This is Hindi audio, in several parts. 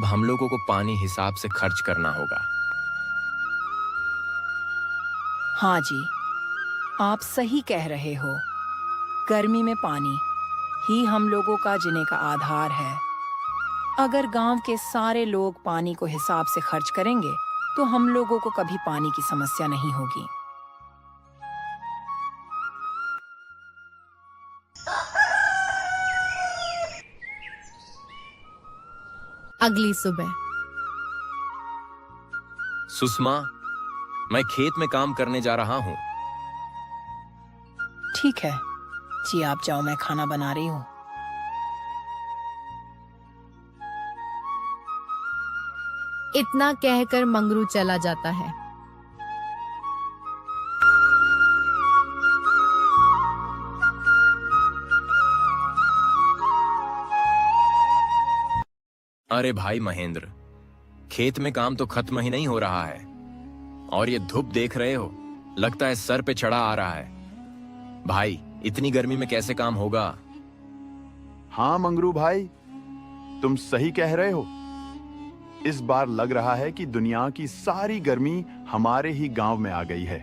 अब हम लोगों को पानी हिसाब से खर्च करना होगा। हाँ जी, आप सही कह रहे हो। गर्मी में पानी ही हम लोगों का जीने का आधार है। अगर गांव के सारे लोग पानी को हिसाब से खर्च करेंगे तो हम लोगों को कभी पानी की समस्या नहीं होगी। अगली सुबह। सुषमा, मैं खेत में काम करने जा रहा हूँ। ठीक है जी, आप जाओ, मैं खाना बना रही हूँ। इतना कहकर मंगरू चला जाता है। अरे भाई महेंद्र, खेत में काम तो खत्म ही नहीं हो रहा है और ये धूप देख रहे हो, लगता है सर पे चढ़ा आ रहा है। भाई, इतनी गर्मी में कैसे काम होगा? हाँ मंगरू भाई, तुम सही कह रहे हो। इस बार लग रहा है कि दुनिया की सारी गर्मी हमारे ही गांव में आ गई है।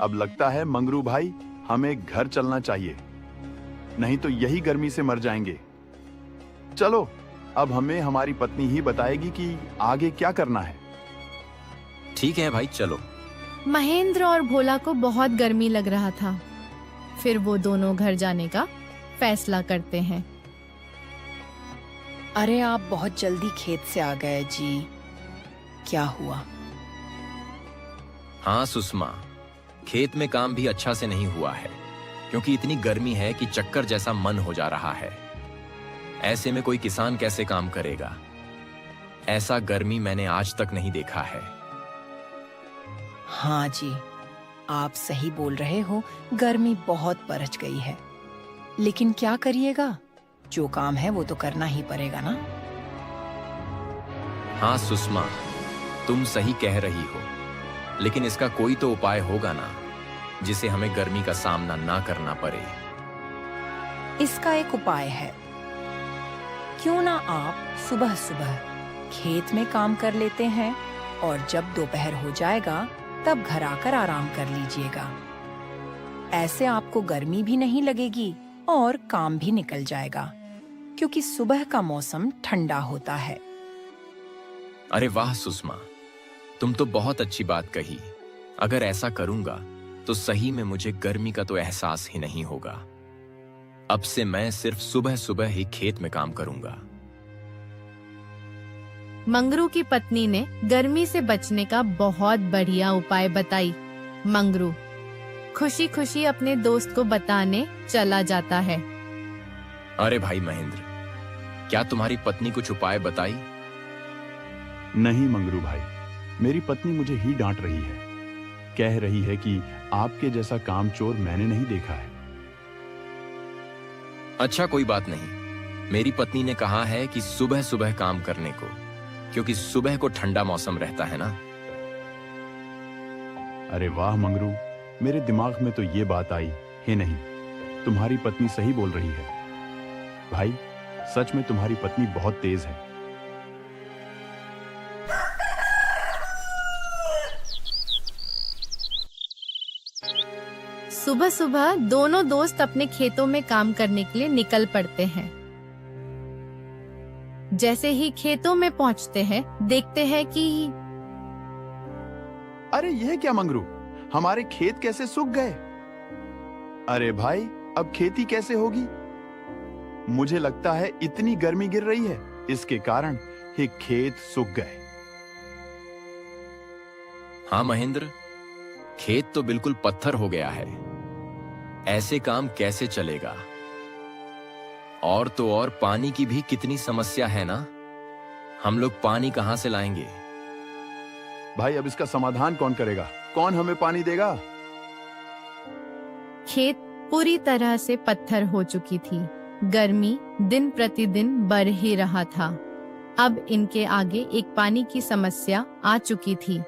अब लगता है मंगरू भाई, हमें घर चलना चाहिए, नहीं तो यही गर्मी से मर जाएंगे। चलो, अब हमें हमारी पत्नी ही बताएगी कि आगे क्या करना है। ठीक है भाई, चलो। महेंद्र और भोला को बहुत गर्मी लग रहा था। फिर वो दोनों घर जाने का फैसला करते हैं। अरे आप बहुत जल्दी खेत से आ गए जी, क्या हुआ? हाँ सुषमा, खेत में काम भी अच्छा से नहीं हुआ है क्योंकि इतनी गर्मी है कि चक्कर जैसा मन हो जा रहा है। ऐसे में कोई किसान कैसे काम करेगा? ऐसा गर्मी मैंने आज तक नहीं देखा है। हाँ जी, आप सही बोल रहे हो, गर्मी बहुत बढ़ गई है। लेकिन क्या करिएगा, जो काम है वो तो करना ही पड़ेगा ना। हाँ सुषमा, तुम सही कह रही हो, लेकिन इसका कोई तो उपाय होगा ना, जिसे हमें गर्मी का सामना ना करना पड़े। इसका एक उपाय है। क्यों ना आप सुबह सुबह खेत में काम कर लेते हैं और जब दोपहर हो जाएगा तब घर आकर आराम कर लीजिएगा। ऐसे आपको गर्मी भी नहीं लगेगी और काम भी निकल जाएगा, क्योंकि सुबह का मौसम ठंडा होता है। अरे वाह सुषमा, तुम तो बहुत अच्छी बात कही। अगर ऐसा करूंगा तो सही में मुझे गर्मी का तो एहसास ही नहीं होगा। अब से मैं सिर्फ सुबह सुबह ही खेत में काम करूंगा। मंगरू की पत्नी ने गर्मी से बचने का बहुत बढ़िया उपाय बताई। मंगरू खुशी खुशी अपने दोस्त को बताने चला जाता है। अरे भाई महेंद्र, क्या तुम्हारी पत्नी कुछ उपाय बताई? नहीं मंगरू भाई, मेरी पत्नी मुझे ही डांट रही है। कह रही है कि आपके जैसा कामचोर मैंने नहीं देखा है। अच्छा कोई बात नहीं, मेरी पत्नी ने कहा है कि सुबह सुबह काम करने को, क्योंकि सुबह को ठंडा मौसम रहता है ना। अरे वाह मंगरू, मेरे दिमाग में तो ये बात आई ही नहीं। तुम्हारी पत्नी सही बोल रही है। भाई, सच में तुम्हारी पत्नी बहुत तेज है। सुबह सुबह दोनों दोस्त अपने खेतों में काम करने के लिए निकल पड़ते हैं। जैसे ही खेतों में पहुंचते हैं, देखते हैं कि अरे यह क्या मंगरू, हमारे खेत कैसे सूख गए? अरे भाई, अब खेती कैसे होगी? मुझे लगता है इतनी गर्मी गिर रही है, इसके कारण ये खेत सूख गए। हाँ महेंद्र, खेत तो बिल्कुल पत्थर हो गया है। ऐसे काम कैसे चलेगा? और तो और पानी की भी कितनी समस्या है ना। हम लोग पानी कहां से लाएंगे? भाई, अब इसका समाधान कौन करेगा? कौन हमें पानी देगा? खेत पूरी तरह से पत्थर हो चुकी थी। गर्मी दिन प्रतिदिन बढ़ ही रहा था। अब इनके आगे एक पानी की समस्या आ चुकी थी।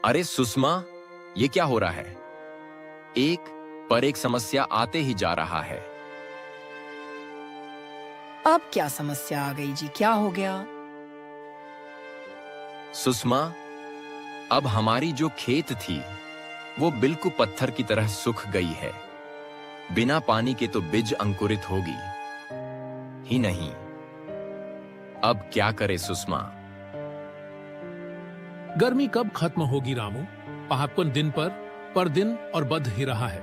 अरे सुषमा, ये क्या हो रहा है? एक पर एक समस्या आते ही जा रहा है। अब क्या समस्या आ गई जी, क्या हो गया? सुषमा, अब हमारी जो खेत थी वो बिल्कुल पत्थर की तरह सूख गई है। बिना पानी के तो बीज अंकुरित होगी ही नहीं। अब क्या करे सुषमा? गर्मी कब खत्म होगी रामू? पहाड़पन दिन पर दिन और बढ़ ही रहा है।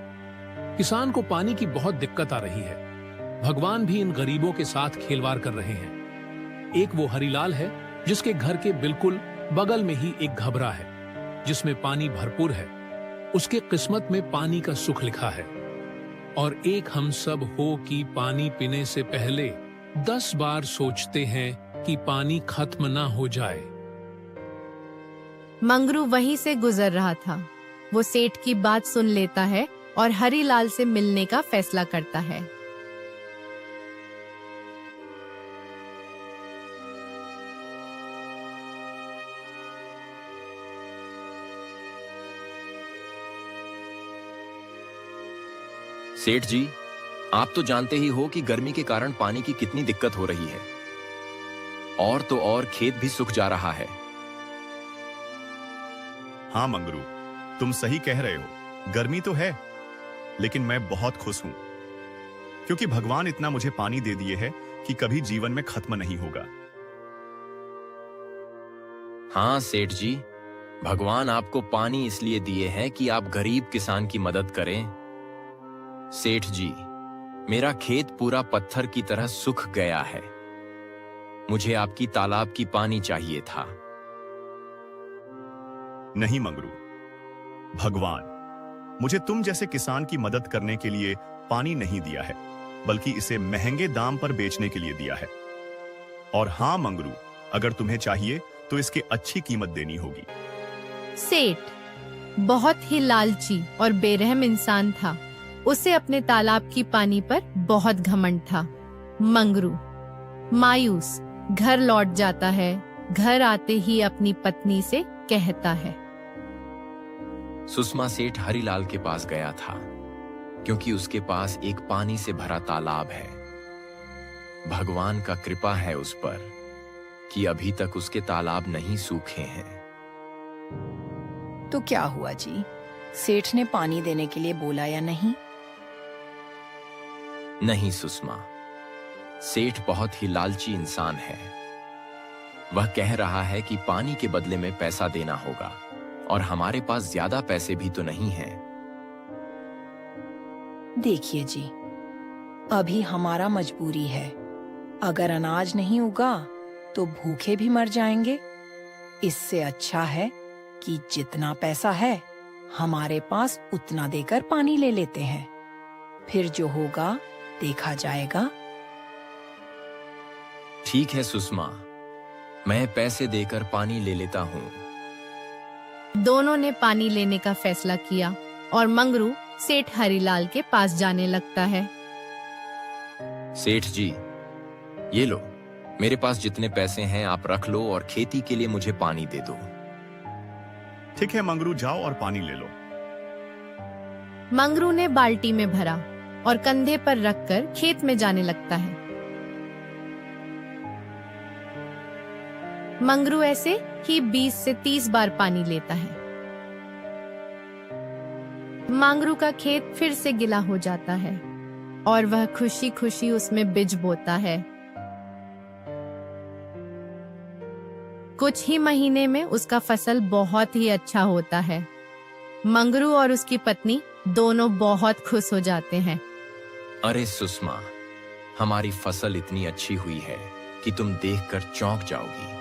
किसान को पानी की बहुत दिक्कत आ रही है। भगवान भी इन गरीबों के साथ खेलवाड़ कर रहे हैं। एक वो हरीलाल है जिसके घर के बिल्कुल बगल में ही एक घबरा है जिसमें पानी भरपूर है। उसके किस्मत में पानी का सुख लिखा है। और एक हम सब हो कि पानी पीने से पहले 10 बार सोचते हैं कि पानी खत्म ना हो जाए। मंगरू वहीं से गुजर रहा था। वो सेठ की बात सुन लेता है और हरीलाल से मिलने का फैसला करता है। सेठ जी, आप तो जानते ही हो कि गर्मी के कारण पानी की कितनी दिक्कत हो रही है। और तो और खेत भी सूख जा रहा है। हाँ मंगरू, तुम सही कह रहे हो। गर्मी तो है, लेकिन मैं बहुत खुश हूं क्योंकि भगवान इतना मुझे पानी दे दिए है कि कभी जीवन में खत्म नहीं होगा। हाँ सेठ जी, भगवान आपको पानी इसलिए दिए हैं कि आप गरीब किसान की मदद करें। सेठ जी, मेरा खेत पूरा पत्थर की तरह सूख गया है। मुझे आपकी तालाब की पानी चाहिए था। नहीं मंगरू, भगवान मुझे तुम जैसे किसान की मदद करने के लिए पानी नहीं दिया है, बल्कि इसे महंगे दाम पर बेचने के लिए दिया है। और हाँ मंगरू, अगर तुम्हें चाहिए तो इसकी अच्छी कीमत देनी होगी। सेठ बहुत ही लालची और बेरहम इंसान था। उसे अपने तालाब की पानी पर बहुत घमंड था। मंगरू मायूस घर लौट जाता है। घर आते ही अपनी पत्नी से कहता है। सुषमा सेठ हरीलाल के पास गया था क्योंकि उसके पास एक पानी से भरा तालाब है। भगवान का कृपा है उस पर कि अभी तक उसके तालाब नहीं सूखे हैं। तो क्या हुआ जी, सेठ ने पानी देने के लिए बोला या नहीं? नहीं सुषमा, सेठ बहुत ही लालची इंसान है। वह कह रहा है कि पानी के बदले में पैसा देना होगा और हमारे पास ज्यादा पैसे भी तो नहीं हैं। देखिए जी, अभी हमारा मजबूरी है। अगर अनाज नहीं उगा तो भूखे भी मर जाएंगे। इससे अच्छा है कि जितना पैसा है हमारे पास उतना देकर पानी ले लेते हैं। फिर जो होगा देखा जाएगा। ठीक है सुषमा, मैं पैसे देकर पानी ले लेता हूँ। दोनों ने पानी लेने का फैसला किया और मंगरू सेठ हरीलाल के पास जाने लगता है। सेठ जी, ये लो, मेरे पास जितने पैसे हैं आप रख लो और खेती के लिए मुझे पानी दे दो। ठीक है मंगरू, जाओ और पानी ले लो। मंगरू ने बाल्टी में भरा और कंधे पर रखकर खेत में जाने लगता है। मंगरू ऐसे ही 20 से 30 बार पानी लेता है। मंगरू का खेत फिर से गिला हो जाता है और वह खुशी खुशी उसमें बीज बोता है। कुछ ही महीने में उसका फसल बहुत ही अच्छा होता है। मंगरू और उसकी पत्नी दोनों बहुत खुश हो जाते हैं। अरे सुषमा, हमारी फसल इतनी अच्छी हुई है कि तुम देखकर चौंक जाओगी।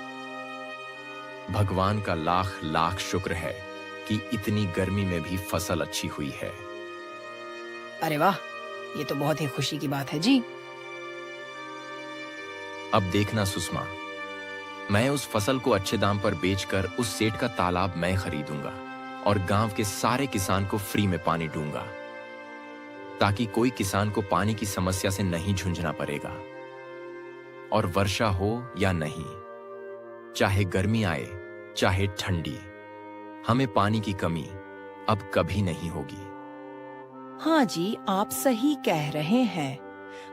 भगवान का लाख लाख शुक्र है कि इतनी गर्मी में भी फसल अच्छी हुई है। अरे वाह, ये तो बहुत ही खुशी की बात है जी। अब देखना सुषमा, मैं उस फसल को अच्छे दाम पर बेचकर उस सेठ का तालाब मैं खरीदूंगा और गांव के सारे किसान को फ्री में पानी दूंगा, ताकि कोई किसान को पानी की समस्या से नहीं झुंझना पड़ेगा। और वर्षा हो या नहीं, चाहे गर्मी आए चाहे ठंडी, हमें पानी की कमी अब कभी नहीं होगी। हाँ जी, आप सही कह रहे हैं।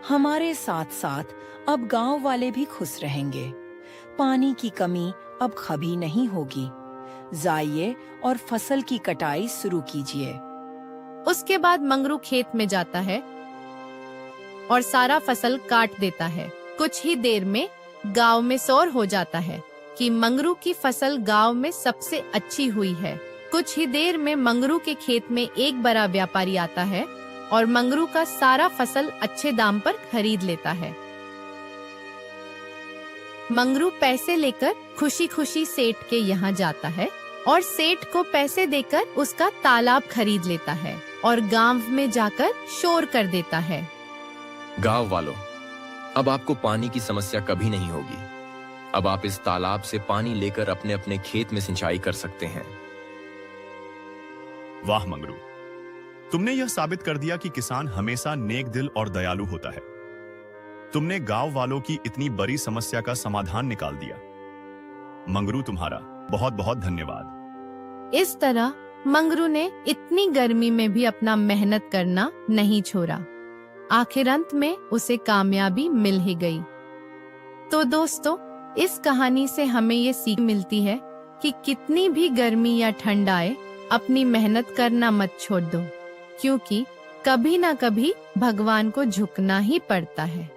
हमारे साथ साथ अब गांव वाले भी खुश रहेंगे। पानी की कमी अब कभी नहीं होगी। जाइए और फसल की कटाई शुरू कीजिए। उसके बाद मंगरू खेत में जाता है और सारा फसल काट देता है। कुछ ही देर में गांव में शोर हो जाता है कि मंगरू की फसल गांव में सबसे अच्छी हुई है। कुछ ही देर में मंगरू के खेत में एक बड़ा व्यापारी आता है और मंगरू का सारा फसल अच्छे दाम पर खरीद लेता है। मंगरू पैसे लेकर खुशी खुशी सेठ के यहाँ जाता है और सेठ को पैसे देकर उसका तालाब खरीद लेता है और गांव में जाकर शोर कर देता है। गांव वालों, अब आपको पानी की समस्या कभी नहीं होगी। अब आप इस तालाब से पानी लेकर अपने अपने खेत में सिंचाई कर सकते हैं। वाह मंगरू, तुमने यह साबित कर दिया कि किसान हमेशा नेक दिल और दयालु होता है। तुमने गांव वालों की इतनी बड़ी समस्या का समाधान निकाल दिया। मंगरू, तुम्हारा बहुत बहुत धन्यवाद। इस तरह मंगरू ने इतनी गर्मी में भी अपना मेहनत करना नहीं छोड़ा। आखिर अंत में उसे कामयाबी मिल ही गई। तो दोस्तों, इस कहानी से हमें ये सीख मिलती है कि कितनी भी गर्मी या ठंड आए, अपनी मेहनत करना मत छोड़ दो, क्योंकि कभी ना कभी भगवान को झुकना ही पड़ता है।